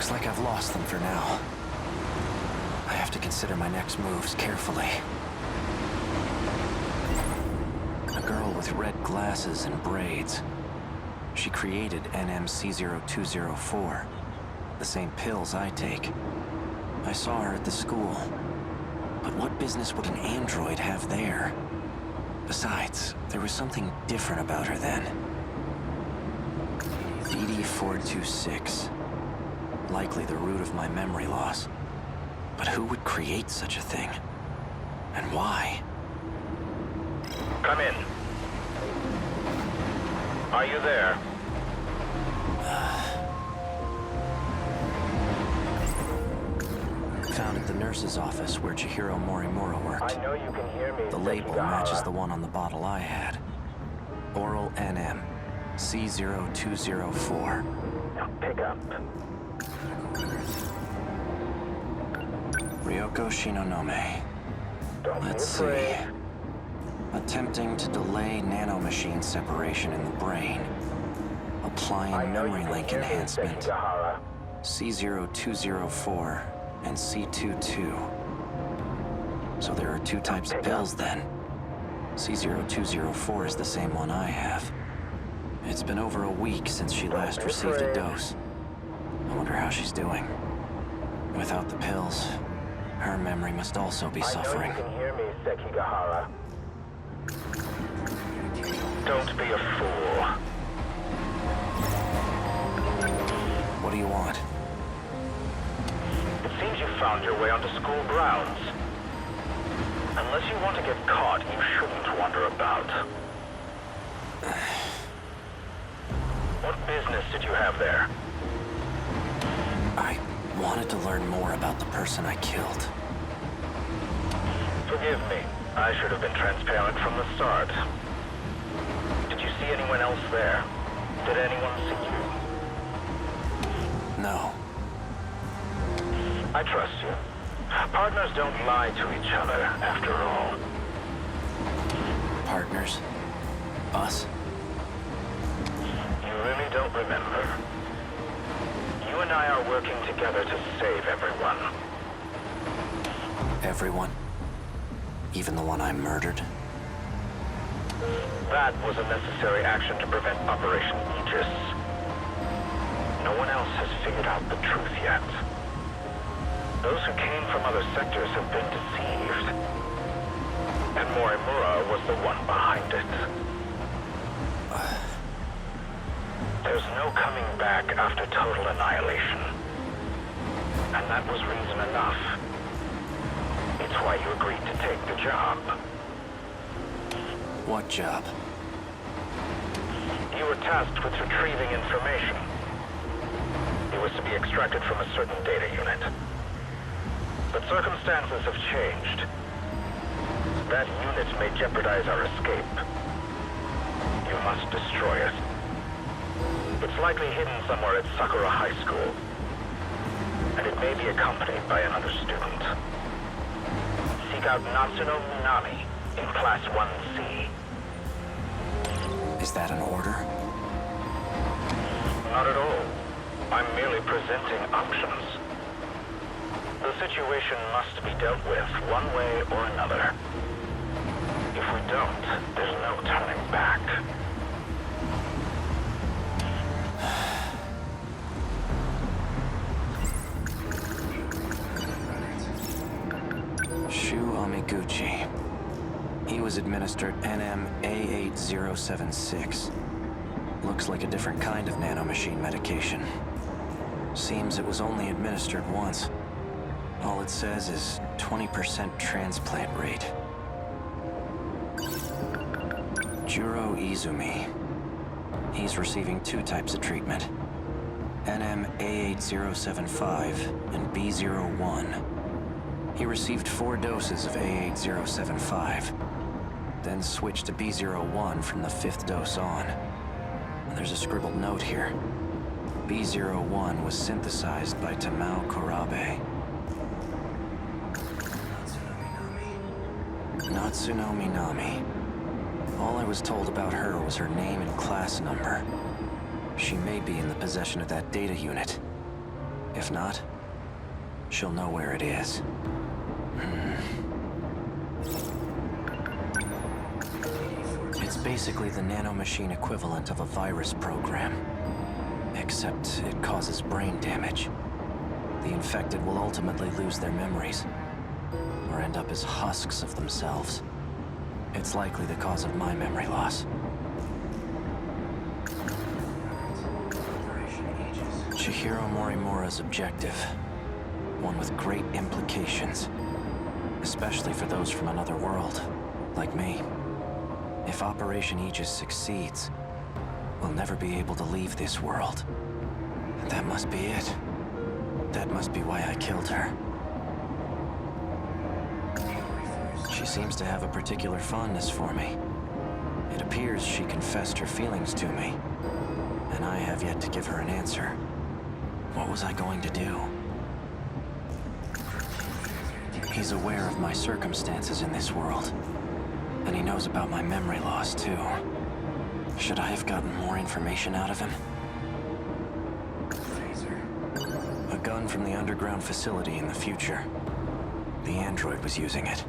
Looks like I've lost them for now. I have to consider my next moves carefully. A girl with red glasses and braids. She created NMC0204, the same pills I take. I saw her at the school. But what business would an android have there? Besides, there was something different about her then. DD426. Likely the root of my memory loss. But who would create such a thing? And why? Come in. Are you there? Found at the nurse's office where Chihiro Morimura worked. I know you can hear me. The label matches the one on the bottle I had. Oral NM, C0204. Now pick up. Ryoko Shinonome. Don't Let's be see. afraid. Attempting to delay nanomachine separation in the brain. Applying memory link enhancement. Sekigahara. C0204 and C22. So there are two types of pills then. C0204 is the same one I have. It's been over a week since she last received a dose. I wonder how she's doing. Without the pills, her memory must also be suffering. I know you can hear me, Sekigahara. Don't be a fool. What do you want? It seems you found your way onto school grounds. Unless you want to get caught, you shouldn't wander about. What business did you have there? I wanted to learn more about the person I killed. Forgive me. I should have been transparent from the start. Did you see anyone else there? Did anyone see you? No. I trust you. Partners don't lie to each other, after all. Partners? Us? You really don't remember. You and I are working together to save everyone. Everyone? Even the one I murdered? That was a necessary action to prevent Operation Aegis. No one else has figured out the truth yet. Those who came from other sectors have been deceived. And Morimura was the one behind it. There's no coming back after total annihilation. And that was reason enough. It's why you agreed to take the job. What job? You were tasked with retrieving information. It was to be extracted from a certain data unit. But circumstances have changed. That unit may jeopardize our escape. You must destroy it. It's likely hidden somewhere at Sakura High School. And it may be accompanied by another student. Seek out Natsuno Minami in Class 1C. Is that an order? Not at all. I'm merely presenting options. The situation must be dealt with one way or another. If we don't, there's no turning back. Shu Amiguchi. He was administered NM-A8076. Looks like a different kind of nanomachine medication. Seems it was only administered once. All it says is 20% transplant rate. Juro Izumi. He's receiving two types of treatment. NM-A8075 and B01. He received 4 doses of A8075, then switched to B01 from the 5th dose on. There's a scribbled note here. B01 was synthesized by Tamao Korabe. Natsuno Minami. All I was told about her was her name and class number. She may be in the possession of that data unit. If not, she'll know where it is. It's basically the nanomachine equivalent of a virus program. Except it causes brain damage. The infected will ultimately lose their memories, or end up as husks of themselves. It's likely the cause of my memory loss. Chihiro Morimura's objective. One with great implications. Especially for those from another world, like me. If Operation Aegis succeeds, we'll never be able to leave this world. That must be it. That must be why I killed her. She seems to have a particular fondness for me. It appears she confessed her feelings to me, and I have yet to give her an answer. What was I going to do? He's aware of my circumstances in this world, and he knows about my memory loss, too. Should I have gotten more information out of him? A gun from the underground facility in the future. The android was using it.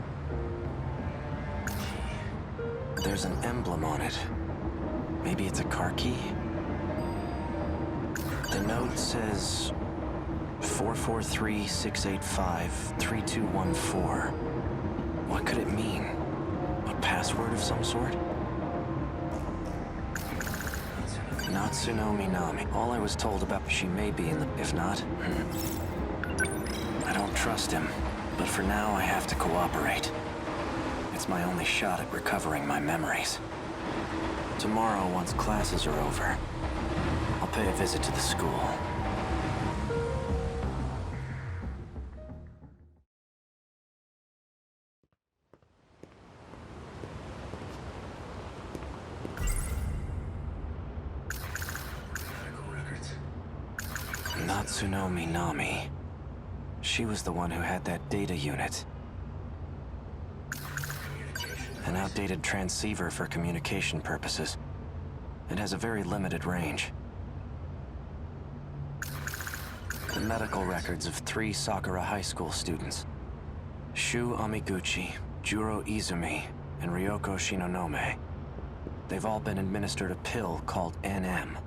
There's an emblem on it. Maybe it's a car key? The note says 443-685-3214. What could it mean? A password of some sort? Natsuno Minami. All I was told about she may be in the... If not, I don't trust him. But for now, I have to cooperate. It's my only shot at recovering my memories. Tomorrow, once classes are over, I'll pay a visit to the school. Natsuno Minami. She was the one who had that data unit. An outdated transceiver for communication purposes. It has a very limited range. The medical records of 3 Sakura High School students. Shu Amiguchi, Juro Izumi, and Ryoko Shinonome. They've all been administered a pill called NM.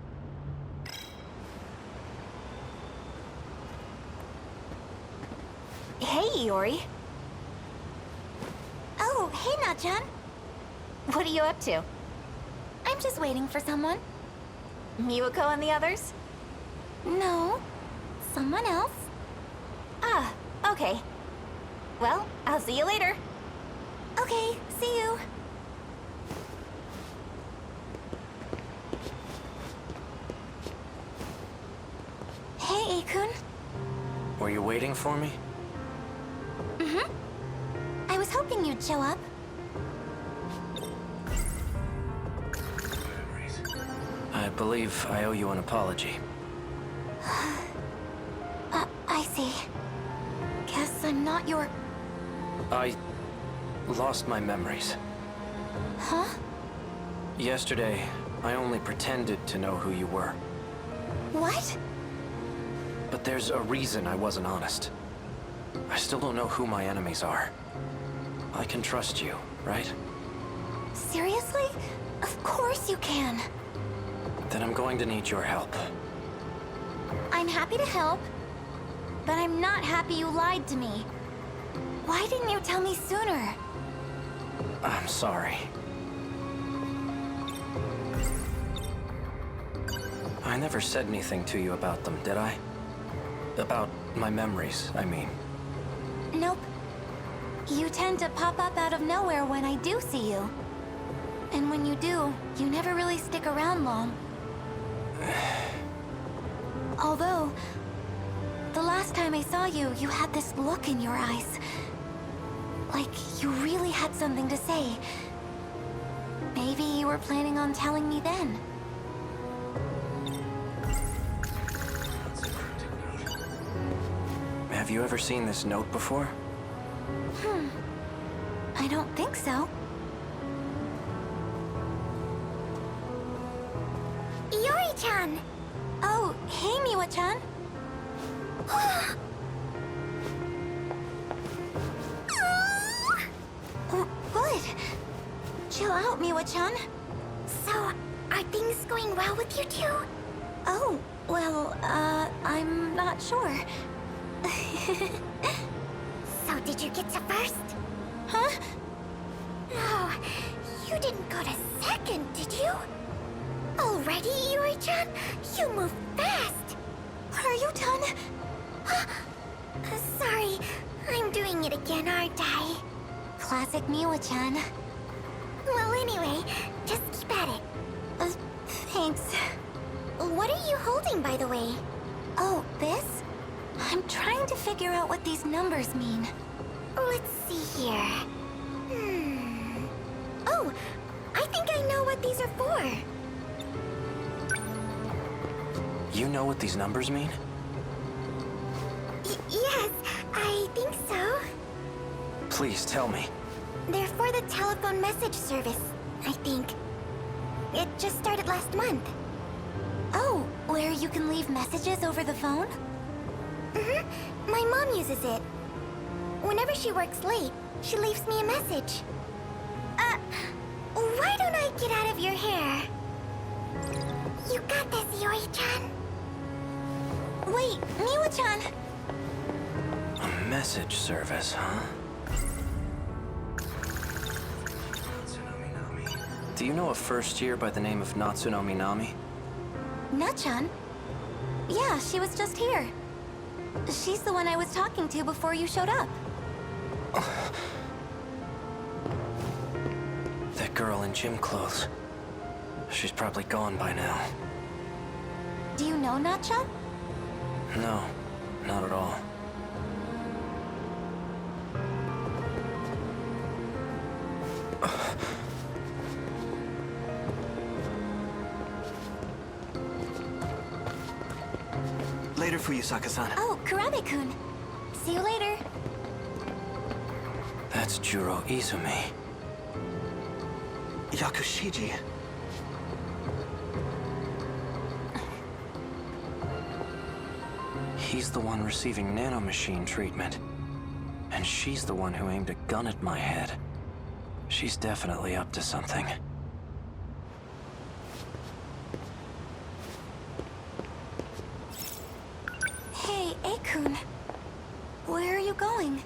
Hey, Iori. Oh, hey, Natchan. What are you up to? I'm just waiting for someone. Miwako and the others? No, someone else. Ah, okay. Well, I'll see you later. Okay, see you. Hey, Akun. Were you waiting for me? Mm-hmm. I was hoping you'd show up. I believe I owe you an apology. I see. Guess I'm not your... I lost my memories. Huh? Yesterday, I only pretended to know who you were. What? But there's a reason I wasn't honest. I still don't know who my enemies are. I can trust you, right? Seriously? Of course you can. Then I'm going to need your help. I'm happy to help, but I'm not happy you lied to me. Why didn't you tell me sooner? I'm sorry. I never said anything to you about them, did I? About my memories, I mean. Nope. You tend to pop up out of nowhere when I do see you. And when you do, you never really stick around long. Although, the last time I saw you, you had this look in your eyes. Like you really had something to say. Maybe you were planning on telling me then. Have you ever seen this note before? I don't think so. Iori-chan! Oh, hey, Miwa-chan. Good. Chill out, Miwa-chan. So, are things going well with you two? Oh, well, I'm not sure. So did you get to first? Huh? No, you didn't go to second, did you? Already, Yuri-chan? You move fast. Are you done? Sorry, I'm doing it again, aren't I? Classic Miwa-chan. Well, anyway, just keep at it. Thanks. What are you holding, by the way? Oh, this? I'm trying to figure out what these numbers mean. Let's see here. Oh, I think I know what these are for. You know what these numbers mean? Yes, I think so. Please tell me. They're for the telephone message service, I think. It just started last month. Oh, where you can leave messages over the phone? My mom uses it. Whenever she works late, she leaves me a message. Why don't I get out of your hair? You got this, Yuri-chan. Wait, Miwa-chan! A message service, huh? Do you know a first year by the name of Natsuno Minami? Na-chan? Yeah, she was just here. She's the one I was talking to before you showed up. That girl in gym clothes. She's probably gone by now. Do you know Na-chan? No, not at all. Later for you, Saka-san. Oh, Kurabe-kun. See you later. That's Juro Izumi. Yakushiji. He's the one receiving nanomachine treatment. And she's the one who aimed a gun at my head. She's definitely up to something. Hey, Akun. Where are you going?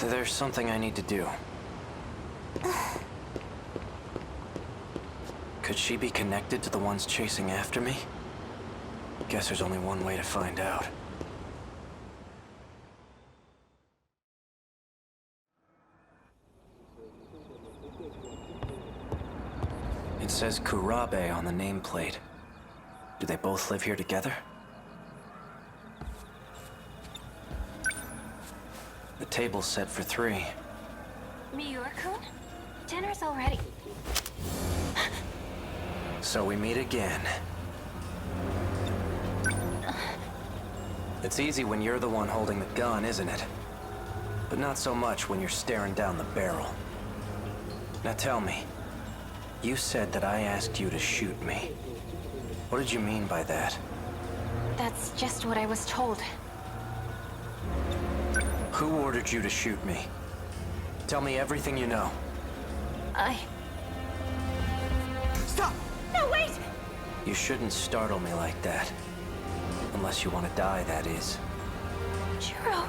There's something I need to do. Could she be connected to the ones chasing after me? Guess there's only one way to find out. It says Kurabe on the nameplate. Do they both live here together? The table's set for 3. Miura-kun? Dinner's already. So we meet again. It's easy when you're the one holding the gun, isn't it? But not so much when you're staring down the barrel. Now tell me, you said that I asked you to shoot me. What did you mean by that? That's just what I was told. Who ordered you to shoot me? Tell me everything you know. Stop! No, wait! You shouldn't startle me like that. Unless you want to die, that is. Juro.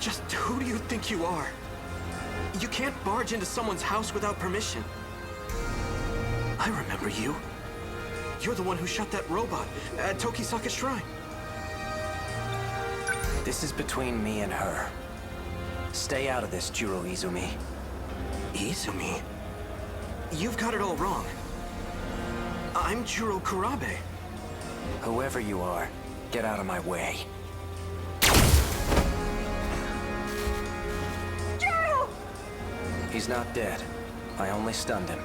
Just who do you think you are? You can't barge into someone's house without permission. I remember you. You're the one who shot that robot at Tokisaka Shrine. This is between me and her. Stay out of this, Juro Izumi. Izumi? You've got it all wrong. I'm Juro Kurabe. Whoever you are, get out of my way. Juro! He's not dead. I only stunned him.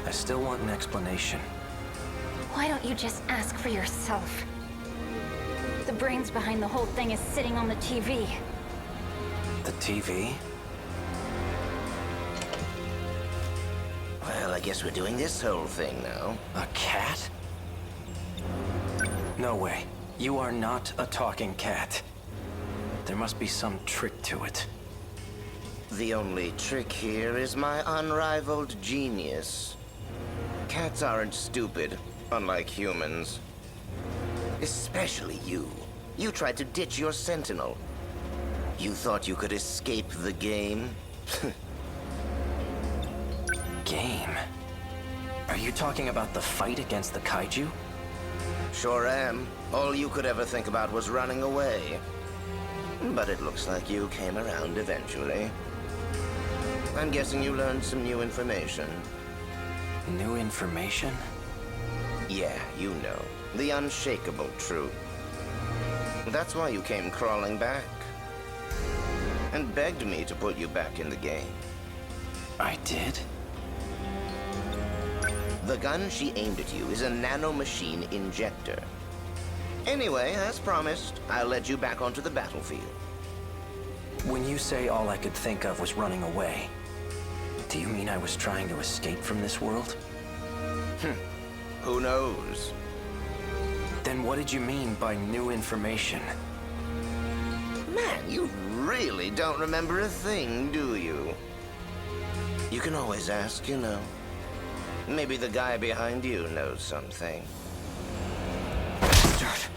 I still want an explanation. Why don't you just ask for yourself? The brains behind the whole thing is sitting on the TV. The TV? Well, I guess we're doing this whole thing now. A cat? No way. You are not a talking cat. There must be some trick to it. The only trick here is my unrivaled genius. Cats aren't stupid, unlike humans. Especially you. You tried to ditch your Sentinel. You thought you could escape the game? Game? Are you talking about the fight against the kaiju? Sure am. All you could ever think about was running away. But it looks like you came around eventually. I'm guessing you learned some new information. New information? Yeah, you know. The unshakable truth. That's why you came crawling back. And begged me to put you back in the game. I did? The gun she aimed at you is a nanomachine injector. Anyway, as promised, I'll let you back onto the battlefield. When you say all I could think of was running away, do you mean I was trying to escape from this world? Who knows? Then what did you mean by new information? Man, you really don't remember a thing, do you? You can always ask, you know. Maybe the guy behind you knows something. Bastard!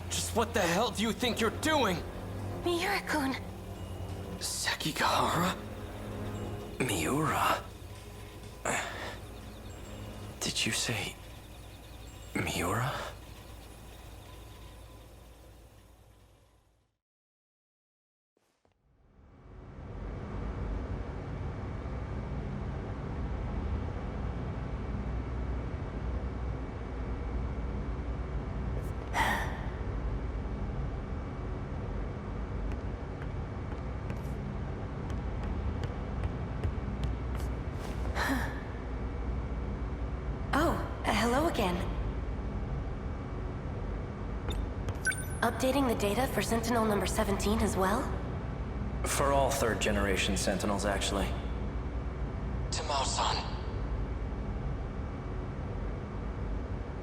Just what the hell do you think you're doing? Miura-kun. Sekigahara? Miura? Did you say Miura? Hello again. Updating the data for Sentinel number 17 as well? For all third-generation Sentinels, actually. Tamao-san.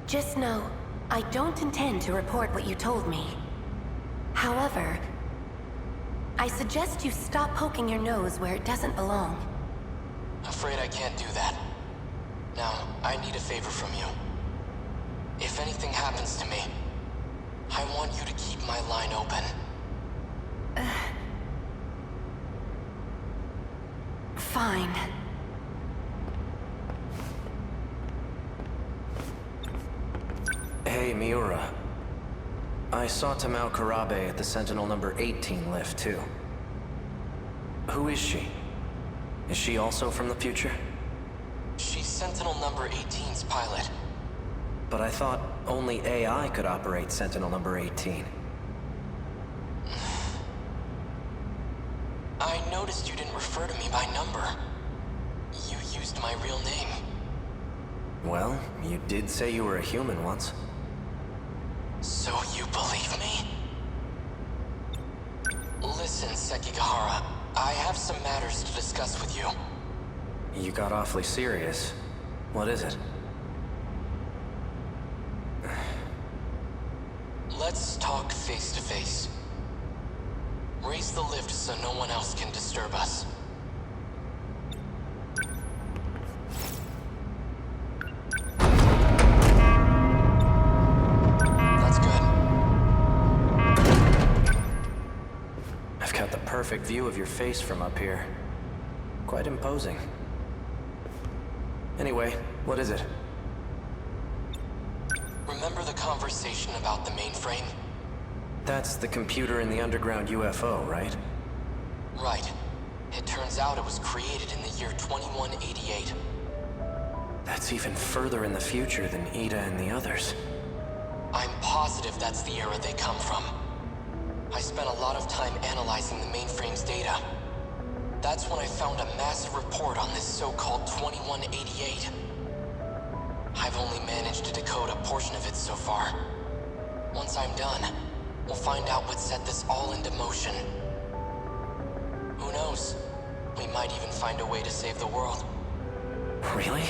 Just know, I don't intend to report what you told me. However, I suggest you stop poking your nose where it doesn't belong. Afraid I can't do that. Now, I need a favor from you. If anything happens to me, I want you to keep my line open. Fine. Hey, Miura. I saw Tamao Karabe at the Sentinel number 18 lift, too. Who is she? Is she also from the future? She's Sentinel number 18's pilot. But I thought only AI could operate Sentinel number 18. I noticed you didn't refer to me by number. You used my real name. Well, you did say you were a human once. So you believe me? Listen, Sekigahara, I have some matters to discuss with you. You got awfully serious. What is it? Let's talk face to face. Raise the lift so no one else can disturb us. That's good. I've got the perfect view of your face from up here. Quite imposing. Anyway, what is it? Remember the conversation about the mainframe? That's the computer in the underground UFO, right? Right. It turns out it was created in the year 2188. That's even further in the future than Ida and the others. I'm positive that's the era they come from. I spent a lot of time analyzing the mainframe's data. That's when I found a massive report on this so-called 2188. I've only managed to decode a portion of it so far. Once I'm done, we'll find out what set this all into motion. Who knows? We might even find a way to save the world. Really?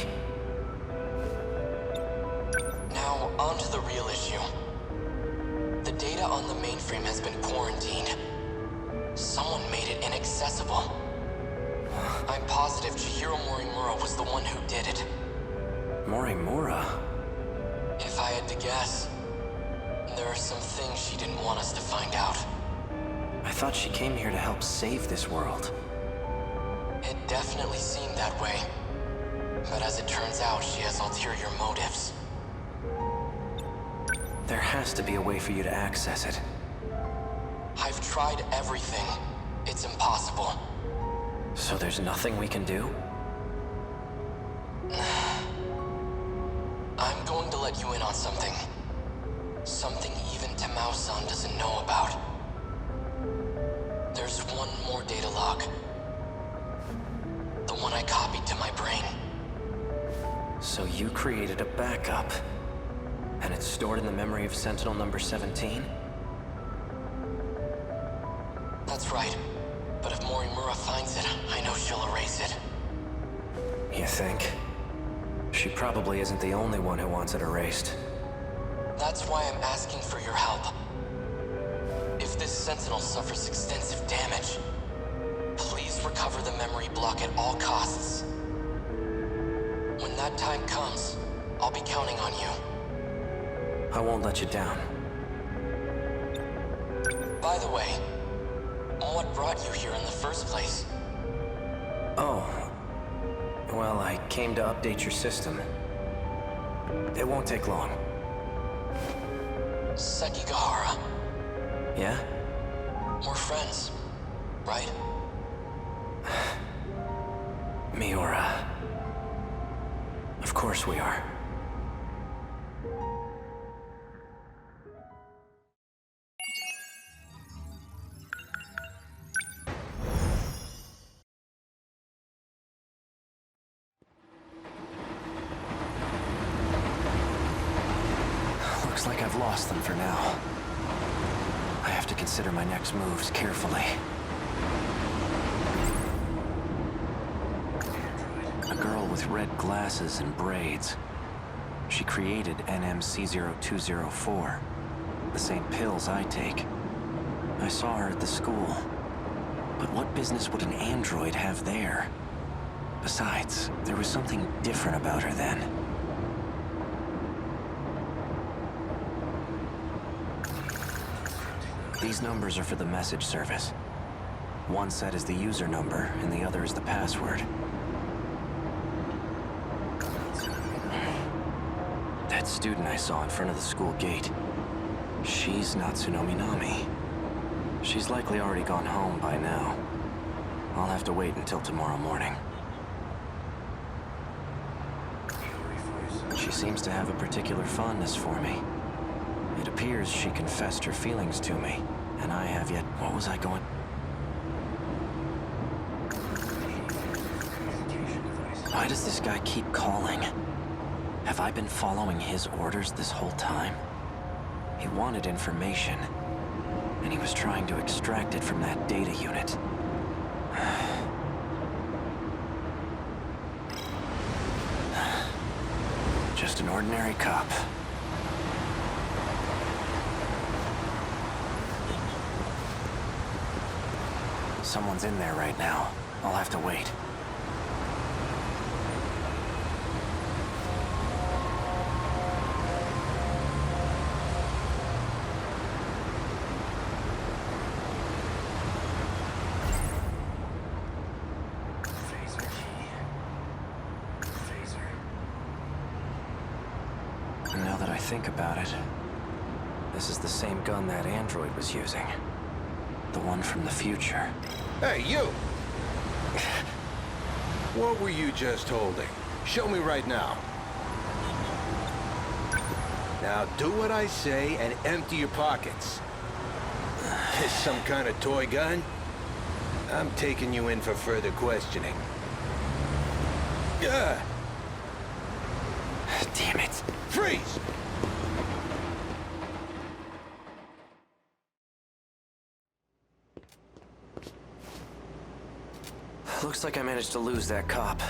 Now, on to the real issue. data on the mainframe has been quarantined. Someone made it inaccessible. I'm positive Chihiro Morimura was the one who did it. Morimura? If I had to guess, there are some things she didn't want us to find out. I thought she came here to help save this world. It definitely seemed that way. But as it turns out, she has ulterior motives. There has to be a way for you to access it. I've tried everything. It's impossible. So there's nothing we can do? I'm going to let you in on something. Something even Tamao-san doesn't know about. There's one more data log. The one I copied to my brain. So you created a backup, and it's stored in the memory of Sentinel number 17? That's right. But if Morimura finds it, I know she'll erase it. You think? She probably isn't the only one who wants it erased. That's why I'm asking for your help. If this Sentinel suffers extensive damage, please recover the memory block at all costs. When that time comes, I'll be counting on you. I won't let you down. By the way, what brought you here in the first place? Oh. Well, I came to update your system. It won't take long. Sekigahara. Yeah? We're friends, right? Miura. Of course we are. Looks like I've lost them for now. I have to consider my next moves carefully. A girl with red glasses and braids. She created NMC-0204, the same pills I take. I saw her at the school. But what business would an android have there? Besides, there was something different about her then. These numbers are for the message service. One set is the user number, and the other is the password. That student I saw in front of the school gate. She's Natsuno Minami. She's likely already gone home by now. I'll have to wait until tomorrow morning. She seems to have a particular fondness for me. It appears she confessed her feelings to me, and I have yet... What was I going... Why does this guy keep calling? Have I been following his orders this whole time? He wanted information, and he was trying to extract it from that data unit. Just an ordinary cop. Someone's in there right now. I'll have to wait. Now that I think about it, this is the same gun that android was using. The one from the future. Hey, you! What were you just holding? Show me right now. Now do what I say and empty your pockets. This some kind of toy gun? I'm taking you in for further questioning. Damn it. Freeze! Looks like I managed to lose that cop.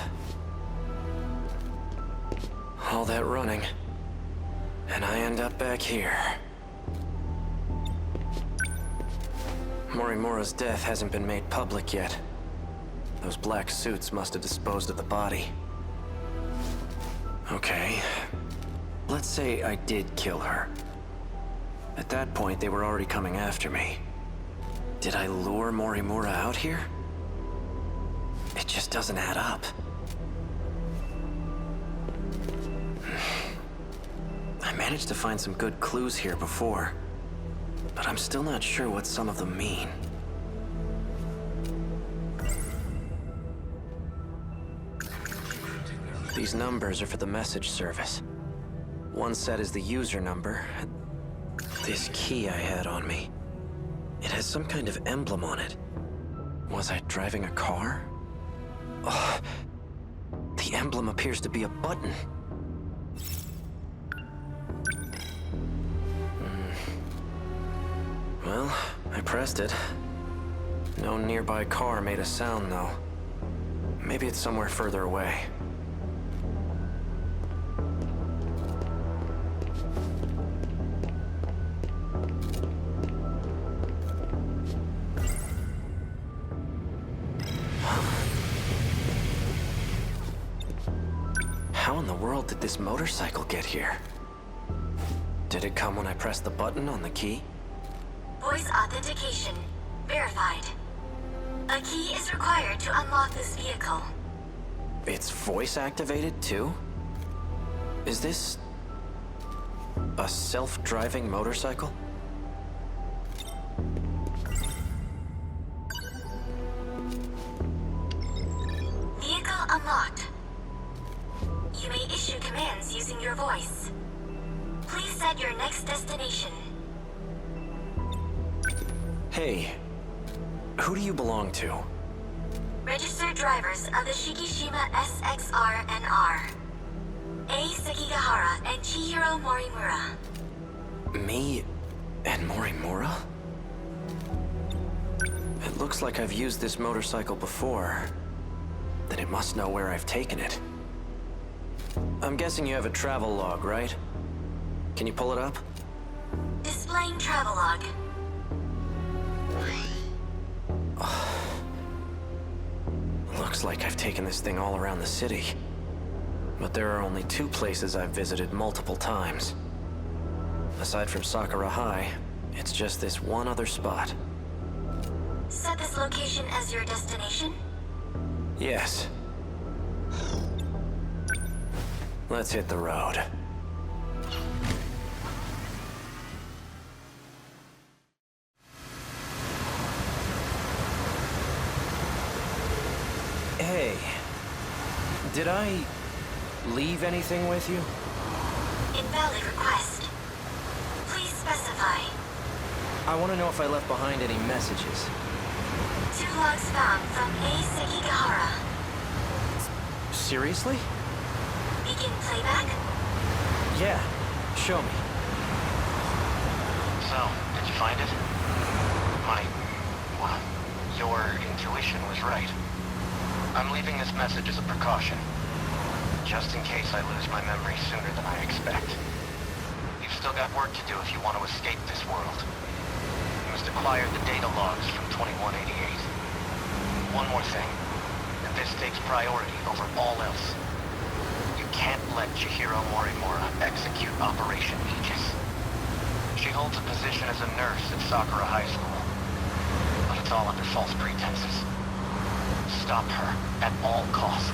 All that running, and I end up back here. Morimura's death hasn't been made public yet. Those black suits must have disposed of the body. Okay. Let's say I did kill her. At that point, they were already coming after me. Did I lure Morimura out here? It just doesn't add up. I managed to find some good clues here before, but I'm still not sure what some of them mean. These numbers are for the message service. One set is the user number. This key I had on me. It has some kind of emblem on it. Was I driving a car? Oh, the emblem appears to be a button. Well, I pressed it. No nearby car made a sound, though. Maybe it's somewhere further away. How in the world did this motorcycle get here? Did it come when I pressed the button on the key? Voice authentication. Verified. A key is required to unlock this vehicle. It's voice activated too? Is this a self-driving motorcycle? Vehicle unlocked. You may issue commands using your voice. Please set your next destination. Hey, who do you belong to? Registered drivers of the Shikishima SXR-NR. A. Sekigahara and Chihiro Morimura. Me and Morimura? It looks like I've used this motorcycle before. Then it must know where I've taken it. I'm guessing you have a travel log, right? Can you pull it up? Displaying travelogue. Looks like I've taken this thing all around the city. But there are only 2 places I've visited multiple times. Aside from Sakura High, it's just this one other spot. Set this location as your destination? Yes. Let's hit the road. Hey, did I leave anything with you? Invalid request. Please specify. I want to know if I left behind any messages. 2 logs found from A. Sekigahara. Seriously? Begin playback? Yeah, show me. So, did you find it? Well, your intuition was right. I'm leaving this message as a precaution, just in case I lose my memory sooner than I expect. You've still got work to do if you want to escape this world. You must acquire the data logs from 2188. One more thing, and this takes priority over all else. You can't let Chihiro Morimura execute Operation Aegis. She holds a position as a nurse at Sakura High School, but it's all under false pretenses. Stop her at all costs.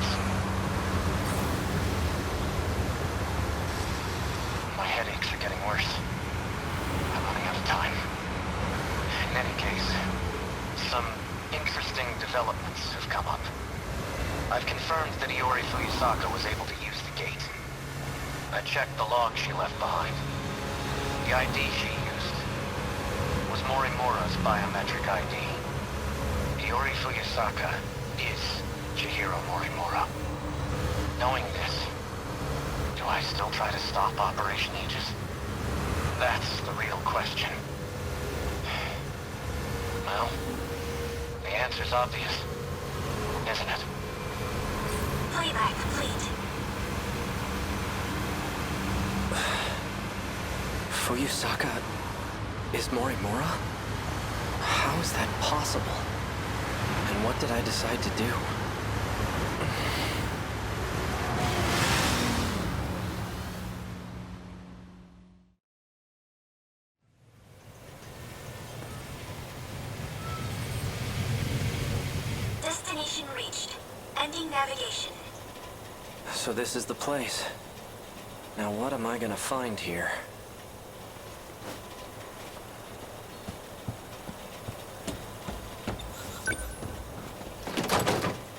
My headaches are getting worse. I'm running out of time. In any case, some interesting developments have come up. I've confirmed that Iori Fuyusaka was able to use the gate. I checked the log she left behind. The ID she used was Morimura's biometric ID. Iori Fuyusaka is Chihiro Morimura. Knowing this, do I still try to stop Operation Aegis? That's the real question. Well, the answer's obvious, isn't it? Playback complete. Fuyusaka is Morimura? How is that possible? And what did I decide to do? Destination reached. Ending navigation. So this is the place. Now what am I gonna find here?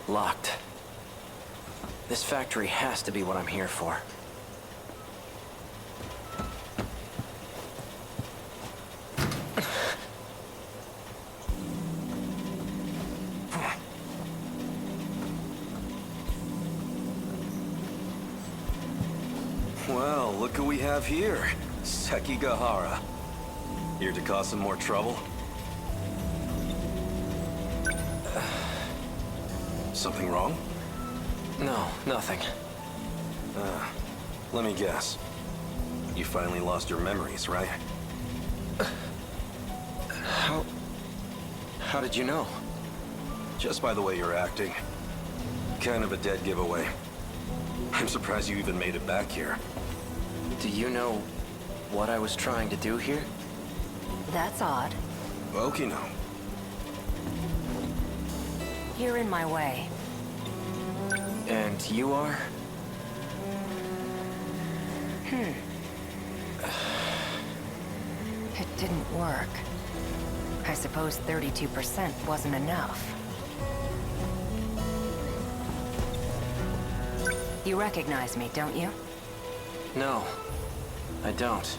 Locked. This factory has to be what I'm here for. Well, look who we have here. Sekigahara. Here to cause some more trouble? Something wrong? No, nothing. Let me guess. You finally lost your memories, right? How did you know? Just by the way you're acting. Kind of a dead giveaway. I'm surprised you even made it back here. Do you know what I was trying to do here? That's odd. Okino. You're in my way. And you are? It didn't work. I suppose 32% wasn't enough. You recognize me, don't you? No, I don't.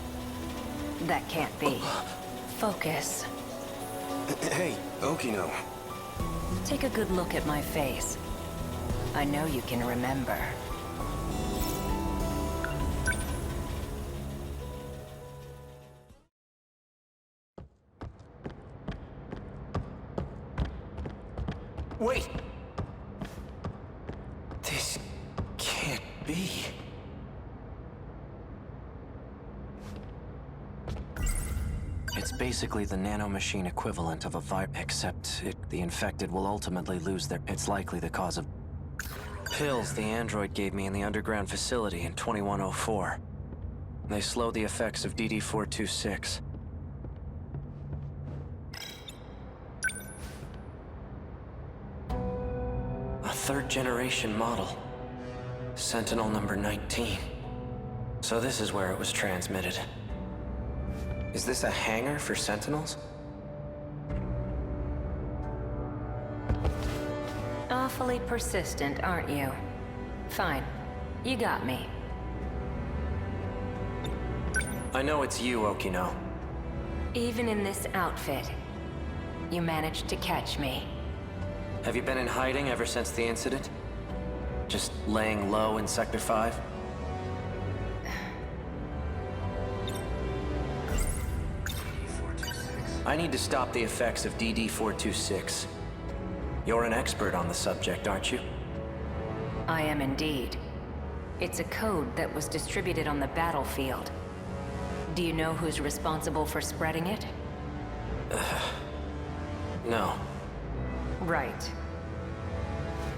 That can't be. Focus. Hey, Okino. Take a good look at my face. I know you can remember. Wait! This can't be. It's basically the nanomachine equivalent of a virus, except the infected will ultimately lose their... It's likely the cause of... Pills the android gave me in the underground facility in 2104. They slow the effects of DD-426. A third-generation model. Sentinel number 19. So this is where it was transmitted. Is this a hangar for Sentinels? Awfully persistent, aren't you? Fine. You got me. I know it's you, Okino. Even in this outfit, you managed to catch me. Have you been in hiding ever since the incident? Just laying low in Sector 5? I need to stop the effects of DD-426. You're an expert on the subject, aren't you? I am indeed. It's a code that was distributed on the battlefield. Do you know who's responsible for spreading it? No. Right.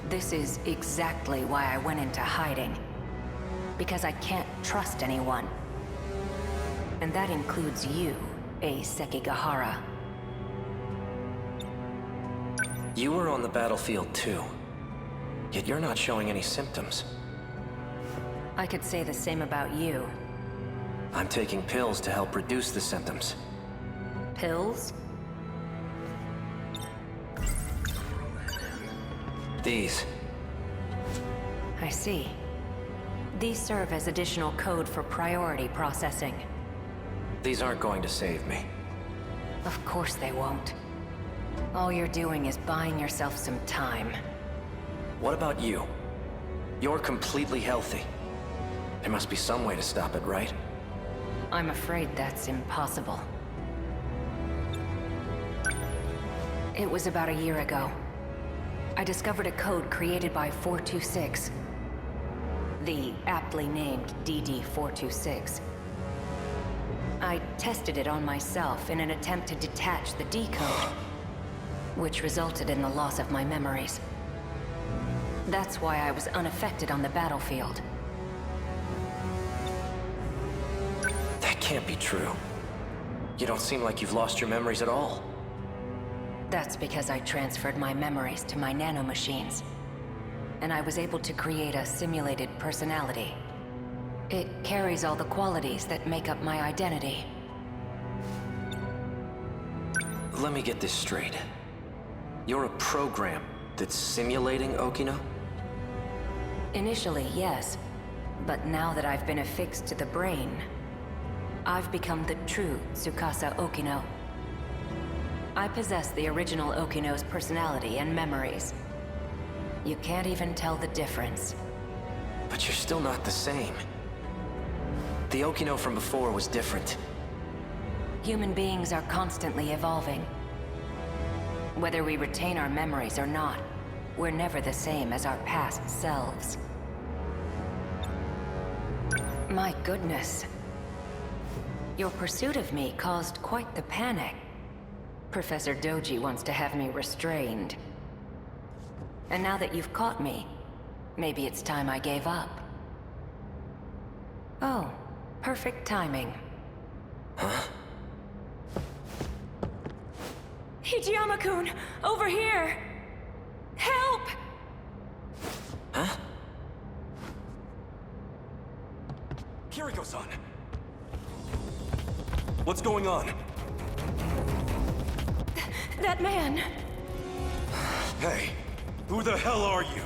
This is exactly why I went into hiding. Because I can't trust anyone. And that includes you, a Sekigahara. You were on the battlefield too. Yet you're not showing any symptoms. I could say the same about you. I'm taking pills to help reduce the symptoms. Pills? These. I see. These serve as additional code for priority processing. These aren't going to save me. Of course they won't. All you're doing is buying yourself some time. What about you? You're completely healthy. There must be some way to stop it, right? I'm afraid that's impossible. It was about a year ago. I discovered a code created by 426. The aptly named DD-426. I tested it on myself in an attempt to detach the decode, which resulted in the loss of my memories. That's why I was unaffected on the battlefield. That can't be true. You don't seem like you've lost your memories at all. That's because I transferred my memories to my nanomachines, and I was able to create a simulated personality. It carries all the qualities that make up my identity. Let me get this straight. You're a program that's simulating Okino? Initially, yes. But now that I've been affixed to the brain, I've become the true Tsukasa Okino. I possess the original Okino's personality and memories. You can't even tell the difference. But you're still not the same. The Okino from before was different. Human beings are constantly evolving. Whether we retain our memories or not, we're never the same as our past selves. My goodness. Your pursuit of me caused quite the panic. Professor Doji wants to have me restrained. And now that you've caught me, maybe it's time I gave up. Oh, perfect timing. Huh? Hijiyama-kun! Over here! Help! Huh? Kiriko-san! What's going on? That man! Hey, who the hell are you?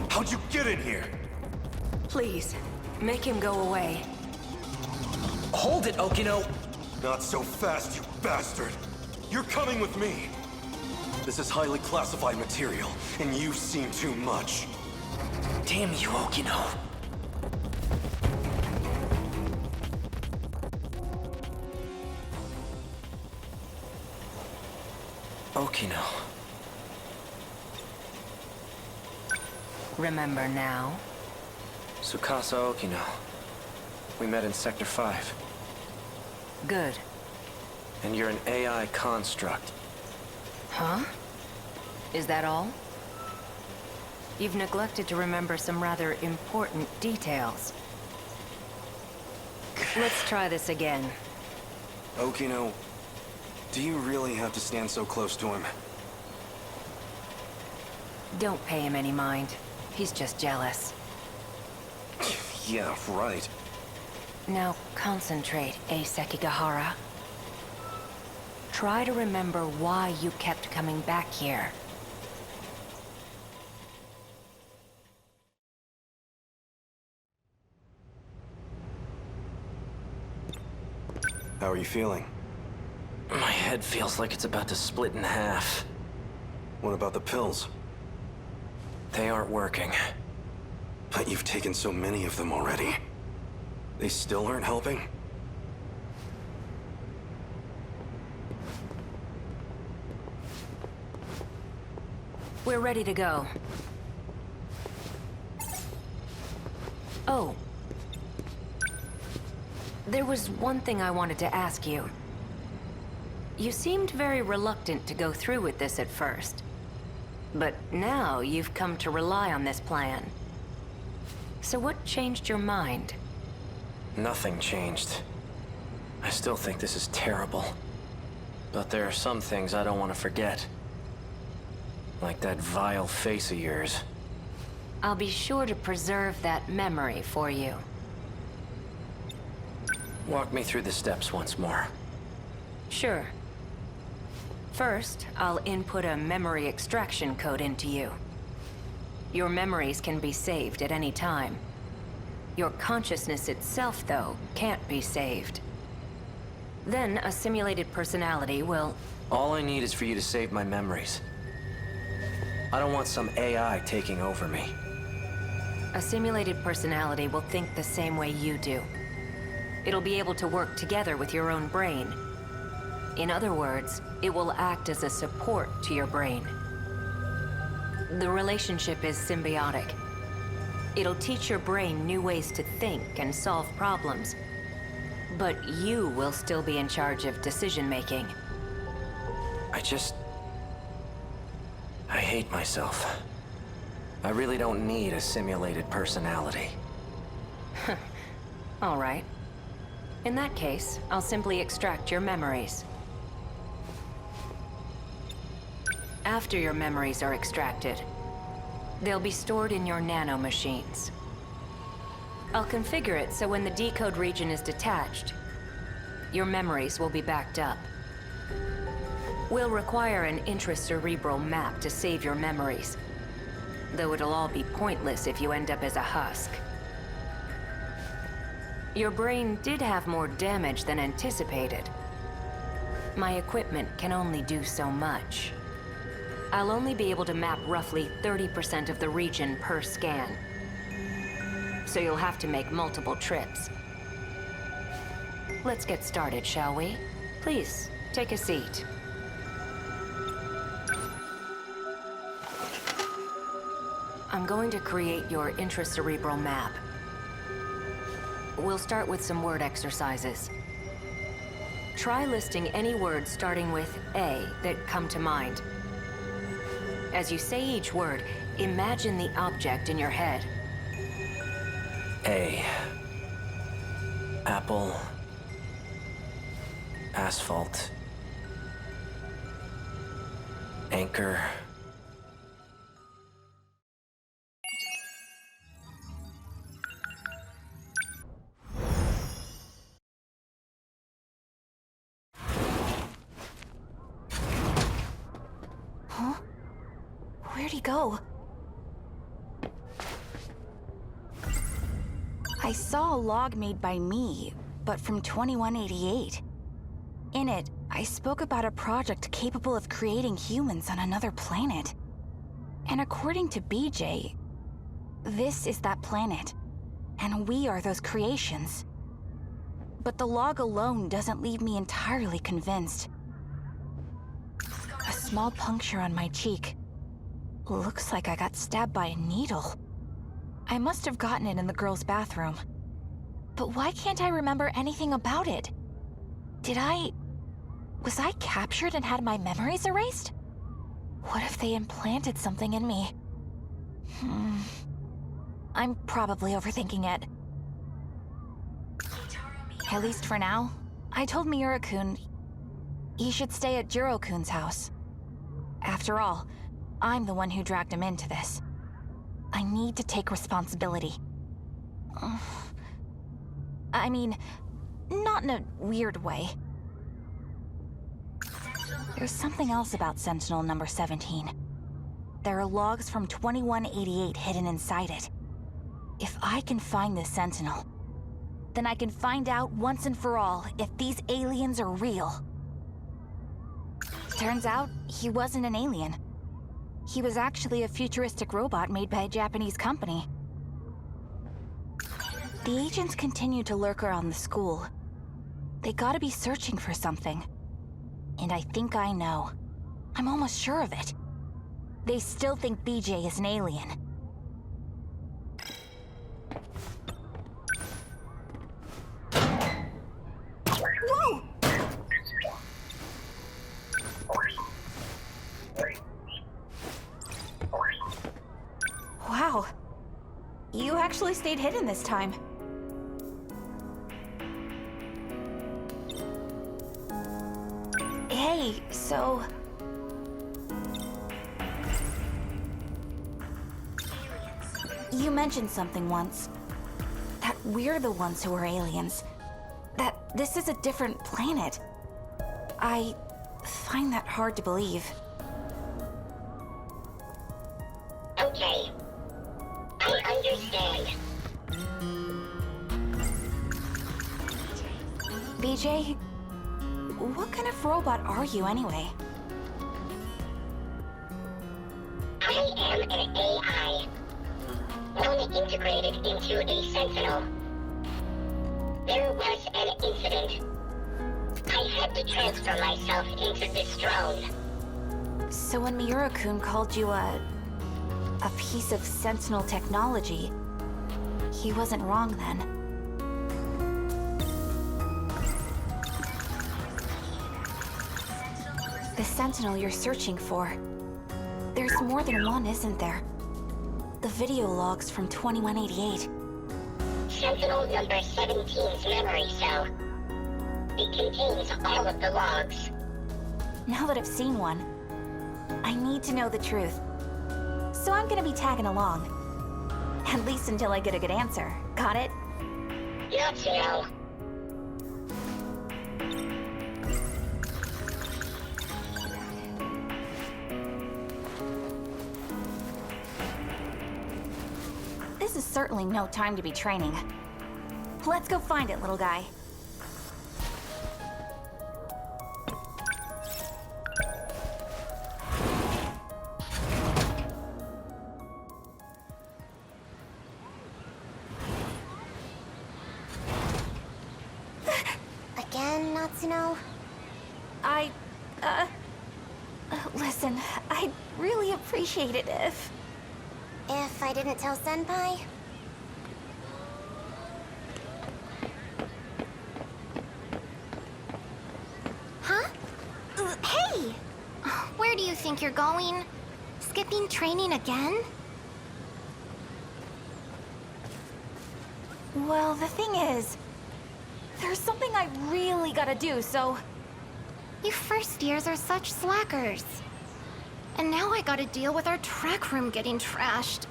How'd you get in here? Please, make him go away. Hold it, Okino! Not so fast, you bastard! You're coming with me! This is highly classified material, and you've seen too much. Damn you, Okino! Okino. Remember now? Tsukasa Okino. We met in Sector 5. Good. And you're an AI construct. Huh? Is that all? You've neglected to remember some rather important details. Let's try this again. Okino, do you really have to stand so close to him? Don't pay him any mind. He's just jealous. Yeah, right. Now concentrate, Sekigahara. Try to remember why you kept coming back here. How are you feeling? My head feels like it's about to split in half. What about the pills? They aren't working. But you've taken so many of them already. They still aren't helping? We're ready to go. Oh. There was one thing I wanted to ask you. You seemed very reluctant to go through with this at first. But now you've come to rely on this plan. So what changed your mind? Nothing changed. I still think this is terrible. But there are some things I don't want to forget. Like that vile face of yours. I'll be sure to preserve that memory for you. Walk me through the steps once more. Sure. First, I'll input a memory extraction code into you. Your memories can be saved at any time. Your consciousness itself, though, can't be saved. Then a simulated personality will... All I need is for you to save my memories. I don't want some AI taking over me. A simulated personality will think the same way you do. It'll be able to work together with your own brain. In other words, it will act as a support to your brain. The relationship is symbiotic. It'll teach your brain new ways to think and solve problems. But you will still be in charge of decision-making. I hate myself. I really don't need a simulated personality. All right. In that case, I'll simply extract your memories. After your memories are extracted, they'll be stored in your nano-machines. I'll configure it so when the decode region is detached, your memories will be backed up. We'll require an intracerebral map to save your memories, though it'll all be pointless if you end up as a husk. Your brain did have more damage than anticipated. My equipment can only do so much. I'll only be able to map roughly 30% of the region per scan. So you'll have to make multiple trips. Let's get started, shall we? Please, take a seat. I'm going to create your intracerebral map. We'll start with some word exercises. Try listing any words starting with A that come to mind. As you say each word, imagine the object in your head. A. Apple. Asphalt. Anchor. Huh? Where'd he go? I saw a log made by me, but from 2188. In it, I spoke about a project capable of creating humans on another planet. And according to BJ, this is that planet, and we are those creations. But the log alone doesn't leave me entirely convinced. A small puncture on my cheek. Looks like I got stabbed by a needle. I must have gotten it in the girls' bathroom. But why can't I remember anything about it? Was I captured and had my memories erased? What if they implanted something in me? I'm probably overthinking it. At least for now, I told Miura-kun he should stay at Jiro-kun's house. After all, I'm the one who dragged him into this. I need to take responsibility. I mean, not in a weird way. There's something else about Sentinel number 17. There are logs from 2188 hidden inside it. If I can find this Sentinel, then I can find out once and for all if these aliens are real. Turns out, he wasn't an alien. He was actually a futuristic robot made by a Japanese company. The agents continue to lurk around the school. They gotta be searching for something. And I think I know. I'm almost sure of it. They still think BJ is an alien. Whoa! Wow. You actually stayed hidden this time. Hey, so... You mentioned something once. That we're the ones who are aliens. That this is a different planet. I find that hard to believe. Okay. I understand. BJ, what kind of robot are you anyway? I am an AI. One integrated into a Sentinel. There was an incident. I had to transfer myself into this drone. So when Miura-kun called you a piece of Sentinel technology, he wasn't wrong then. The Sentinel you're searching for. There's more than one, isn't there? The video logs from 2188. Sentinel number 17's memory cell. It contains all of the logs. Now that I've seen one, I need to know the truth. So I'm gonna be tagging along. At least until I get a good answer. Got it? Natsuno. This is certainly no time to be training. Let's go find it, little guy. Again, Natsuno? Listen, I'd really appreciate it if... If I didn't tell Senpai? Huh? Hey! Where do you think you're going? Skipping training again? Well, the thing is, there's something I really gotta do, so... You first years are such slackers. And now I gotta deal with our track room getting trashed.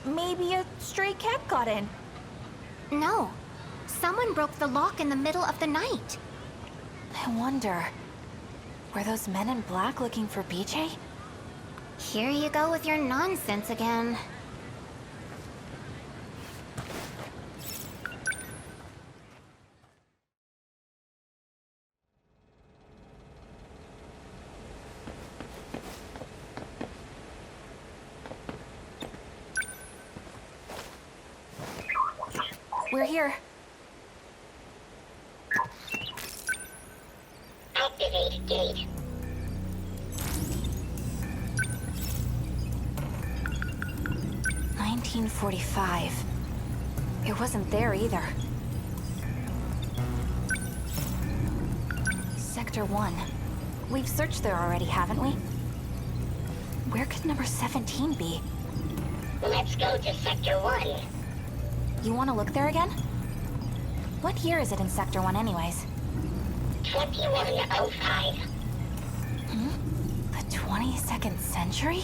Maybe a stray cat got in. No. Someone broke the lock in the middle of the night. I wonder, were those men in black looking for BJ? Here you go with your nonsense again. We're here. Activate gate. $1945. It wasn't there either. Sector 1. We've searched there already, haven't we? Where could number 17 be? Let's go to Sector 1. You want to look there again? What year is it in Sector 1 anyways? 2105. The 22nd century?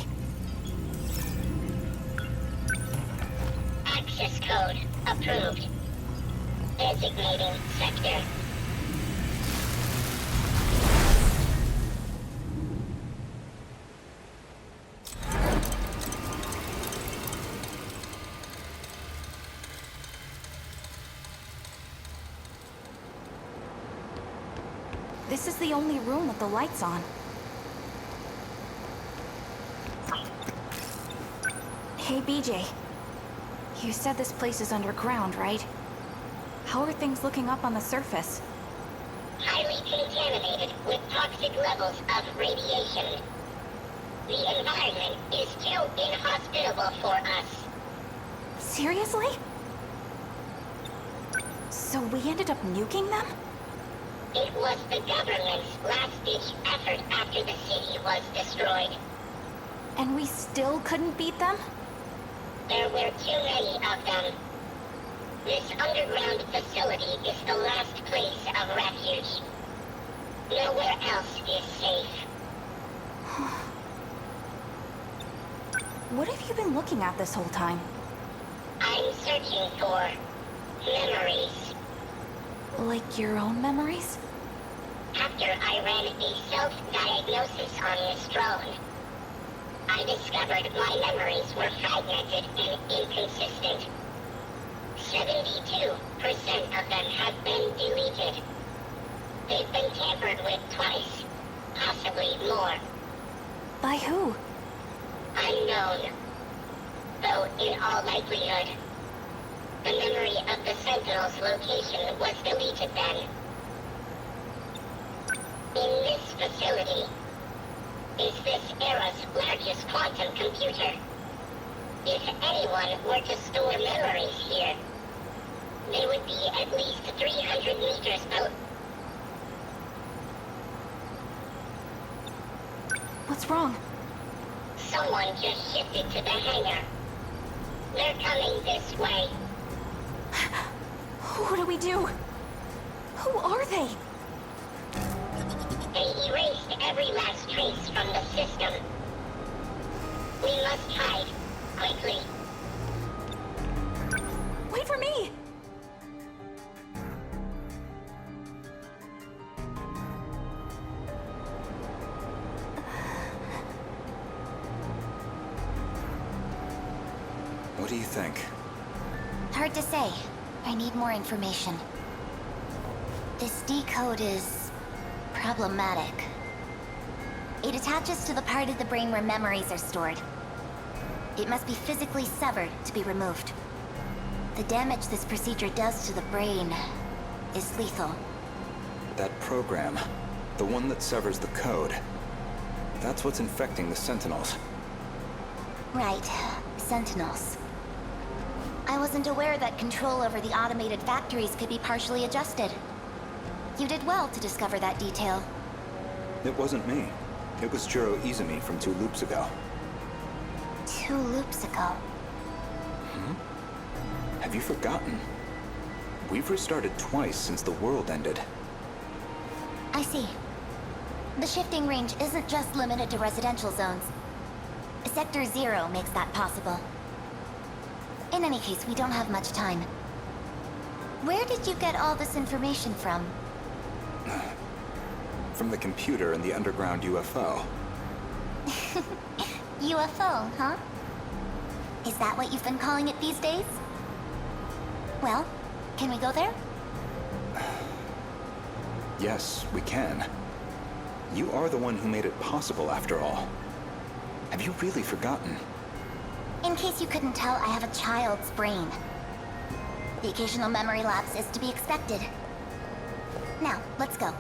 Access code approved. Designating sector. This is the only room with the lights on. Hey, BJ. You said this place is underground, right? How are things looking up on the surface? Highly contaminated with toxic levels of radiation. The environment is too inhospitable for us. Seriously? So we ended up nuking them? It was the government's last-ditch effort after the city was destroyed. And we still couldn't beat them? There were too many of them. This underground facility is the last place of refuge. Nowhere else is safe. What have you been looking at this whole time? I'm searching for memories. Like your own memories? After I ran a self-diagnosis on this drone, I discovered my memories were fragmented and inconsistent. 72% of them have been deleted. They've been tampered with twice, possibly more. By who? Unknown. Though in all likelihood, the memory of the Sentinels' location was deleted then. In this facility is this era's largest quantum computer. If anyone were to store memories here, they would be at least 300 meters out. What's wrong? Someone just shifted to the hangar. They're coming this way. What do we do? Who are they? They erased every last trace from the system. We must hide, quickly. Wait for me! What do you think? Hard to say. I need more information. This decode is problematic. It attaches to the part of the brain where memories are stored. It must be physically severed to be removed. The damage this procedure does to the brain is lethal. That program, the one that severs the code, that's what's infecting the Sentinels. Right. Sentinels. I wasn't aware that control over the automated factories could be partially adjusted. You did well to discover that detail. It wasn't me. It was Jiro Izumi from 2 loops ago. 2 loops ago. Have you forgotten? We've restarted twice since the world ended. I see. The shifting range isn't just limited to residential zones. Sector 0 makes that possible. In any case, we don't have much time. Where did you get all this information from? From the computer in the underground UFO. UFO, huh? Is that what you've been calling it these days? Well, can we go there? Yes, we can. You are the one who made it possible, after all. Have you really forgotten? In case you couldn't tell, I have a child's brain. The occasional memory lapse is to be expected. Now, let's go.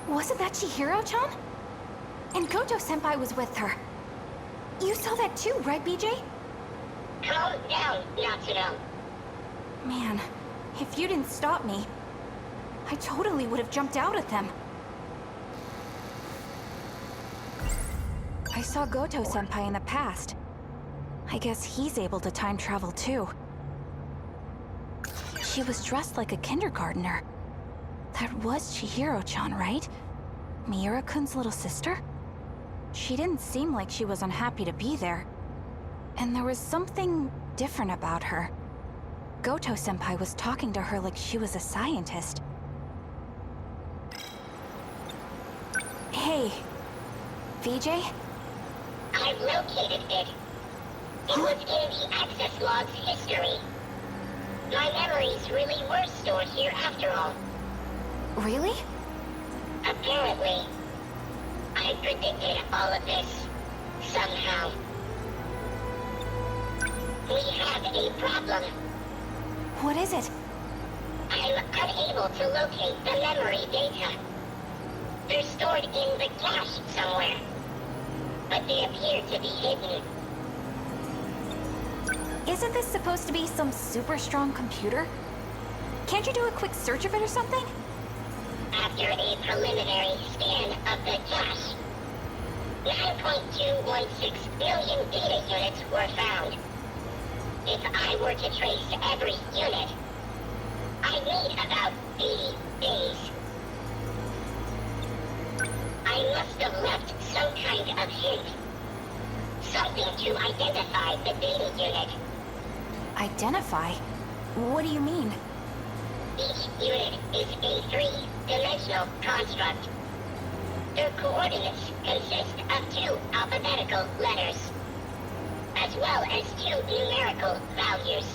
Wasn't that Chihiro-chan? And Gojo-senpai was with her. You saw that too, right, BJ? Calm down, Natsuno. Man, if you didn't stop me, I totally would have jumped out at them. I saw Goto-senpai in the past. I guess he's able to time travel too. She was dressed like a kindergartner. That was Chihiro-chan, right? Miura-kun's little sister? She didn't seem like she was unhappy to be there. And there was something different about her. Goto-senpai was talking to her like she was a scientist. Hey, VJ? I've located it. It was in the access log's history. My memories really were stored here after all. Really? Apparently. I predicted all of this. Somehow. We have a problem. What is it? I'm unable to locate the memory data. They're stored in the cache somewhere. But they appear to be hidden. Isn't this supposed to be some super strong computer? Can't you do a quick search of it or something? After a preliminary scan of the cache, 9.216 billion data units were found. If I were to trace every unit, I'd need about 80 days. I must have left some kind of hint. Something to identify the data unit. Identify? What do you mean? Each unit is a 3-dimensional construct. Their coordinates consist of 2 alphabetical letters, as well as 2 numerical values.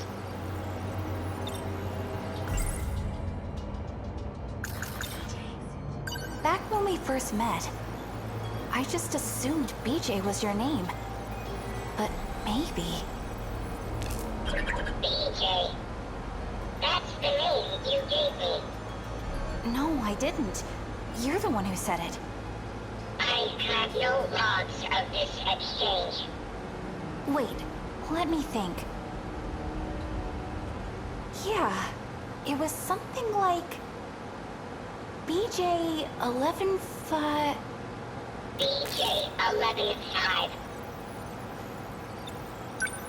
Back when we first met, I just assumed BJ was your name. But maybe... BJ. That's the name you gave me. No, I didn't. You're the one who said it. I I have no logs of this exchange. Wait, let me think. Yeah, it was something like BJ 11-5. BJ 11-5.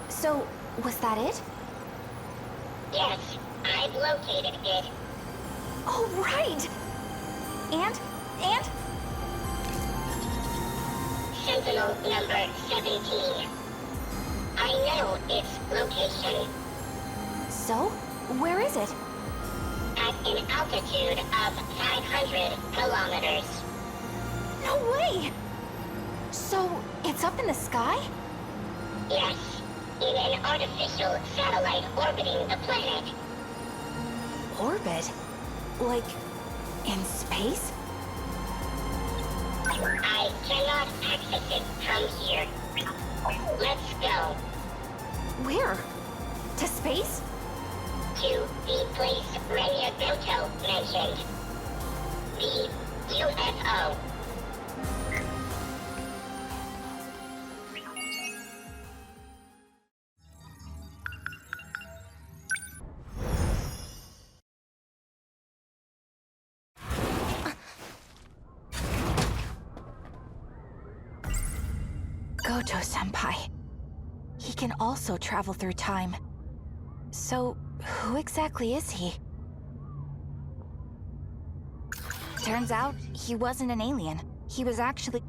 So, was that it? Yes, I've located it. Oh, right! And? Sentinel number 17. I know its location. So, where is it? At an altitude of 500 kilometers. No way! So, it's up in the sky? Yes, in an artificial satellite orbiting the planet. Orbit? Like, in space? I cannot access it from here. Let's go. Where? To space? To the place Renya Goto mentioned. The UFO. Goto-senpai. He can also travel through time. So, who exactly is he? Turns out, he wasn't an alien. He was actually...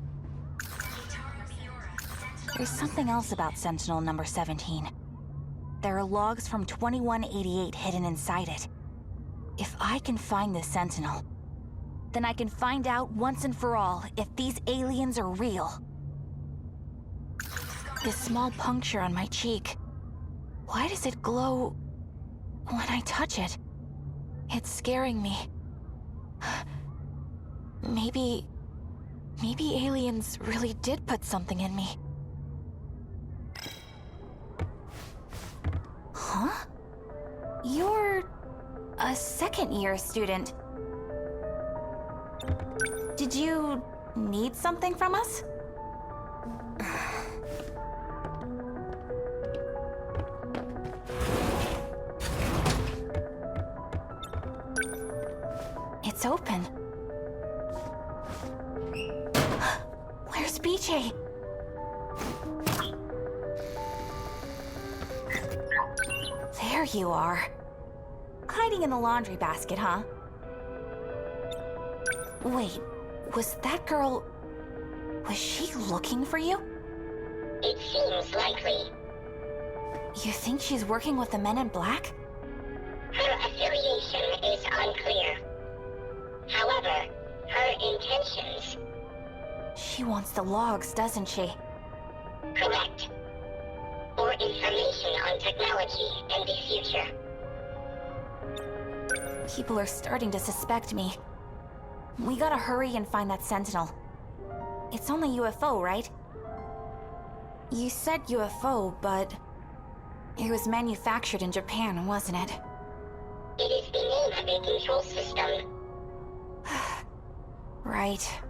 There's something else about Sentinel number 17. There are logs from 2188 hidden inside it. If I can find this Sentinel, then I can find out once and for all if these aliens are real. This small puncture on my cheek. Why does it glow when I touch it? It's scaring me. Maybe aliens really did put something in me. Huh? You're a second-year student. Did you need something from us? It's open. Where's BJ? There you are. Hiding in the laundry basket, huh? Wait, was that girl... was she looking for you? It seems likely. You think she's working with the men in black? Her affiliation is unclear. However, her intentions... She wants the logs, doesn't she? Correct. Or information on technology and the future. People are starting to suspect me. We gotta hurry and find that Sentinel. It's only UFO, right? You said UFO, but... it was manufactured in Japan, wasn't it? It is the name of a control system. Right.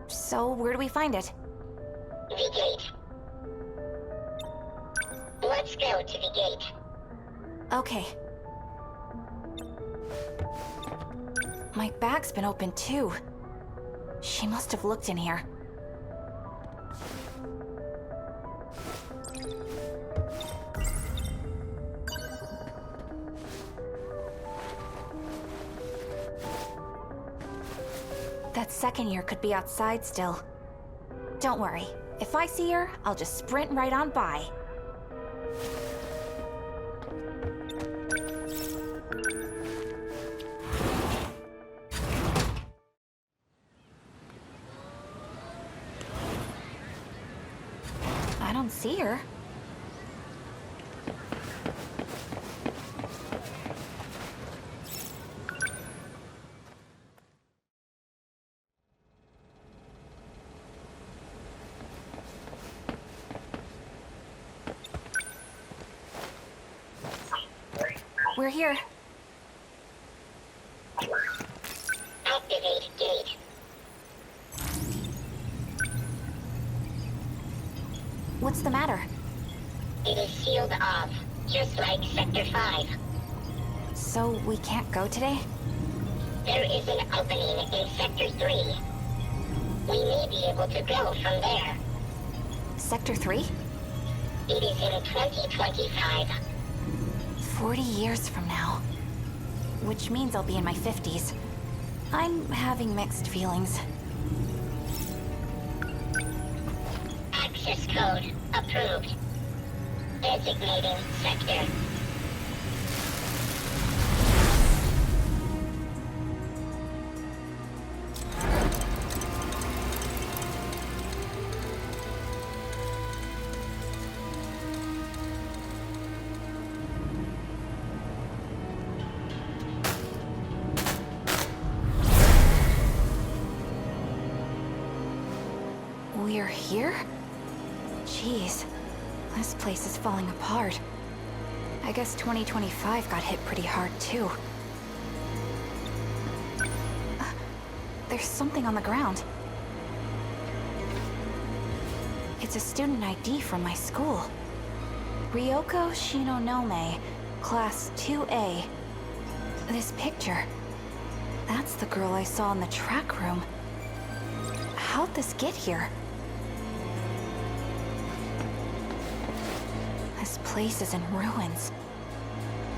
So, where do we find it? The gate. Let's go to the gate. Okay. My bag's been open too. She must have looked in here. That second year could be outside still. Don't worry. If I see her, I'll just sprint right on by. I don't see her. We're here. Activate gate. What's the matter? It is sealed off, just like Sector 5. So we can't go today? There is an opening in Sector 3. We may be able to go from there. Sector 3? It is in 2025. 40 years from now. Which means I'll be in my 50s. I'm having mixed feelings. Access code approved. Designating sector. We're here? Jeez, this place is falling apart. I guess 2025 got hit pretty hard too. There's something on the ground. It's a student ID from my school. Ryoko Shinonome, Class 2A. This picture. That's the girl I saw in the track room. How'd this get here? This place is in ruins.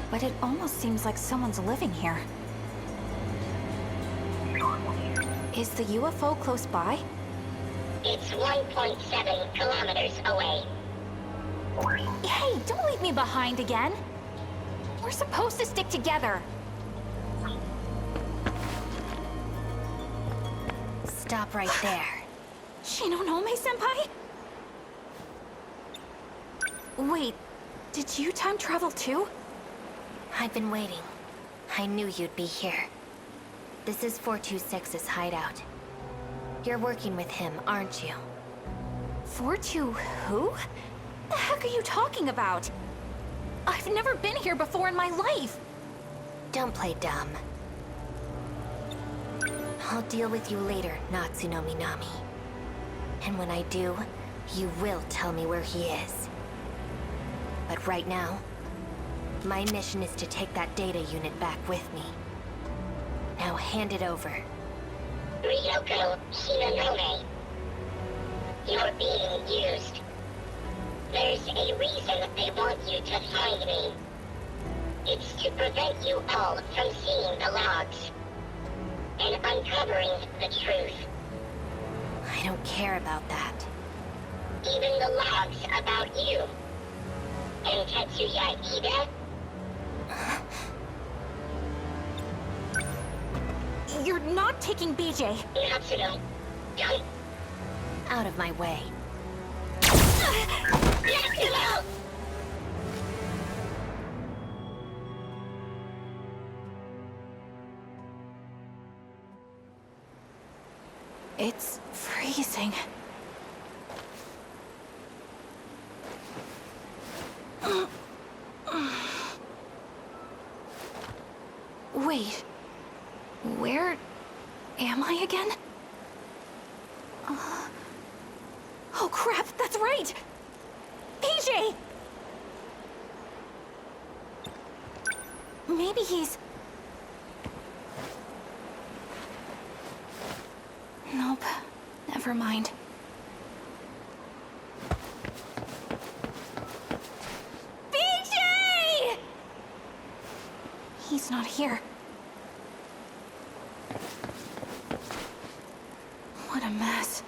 But it almost seems like someone's living here. Is the UFO close by? It's 1.7 kilometers away. Hey, don't leave me behind again! We're supposed to stick together! Stop right there. Shinonome-senpai? Wait, did you time travel too? I've been waiting. I knew you'd be here. This is 426's hideout. You're working with him, aren't you? 42 who? The heck are you talking about? I've never been here before in my life! Don't play dumb. I'll deal with you later, Natsuno Minami. And when I do, you will tell me where he is. But right now, my mission is to take that data unit back with me. Now hand it over. Ryoko Shinonome. You're being used. There's a reason they want you to find me. It's to prevent you all from seeing the logs and uncovering the truth. I don't care about that. Even the logs about you. And Tetsuya Ida? You're not taking BJ! Natsuno, don't. Out of my way. Natsuno! It's freezing. Wait, where am I again? Oh crap, that's right! PJ! Maybe he's... Nope, never mind. PJ! He's not here. What a mess.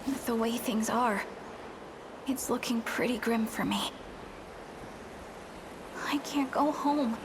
With the way things are, it's looking pretty grim for me. I can't go home.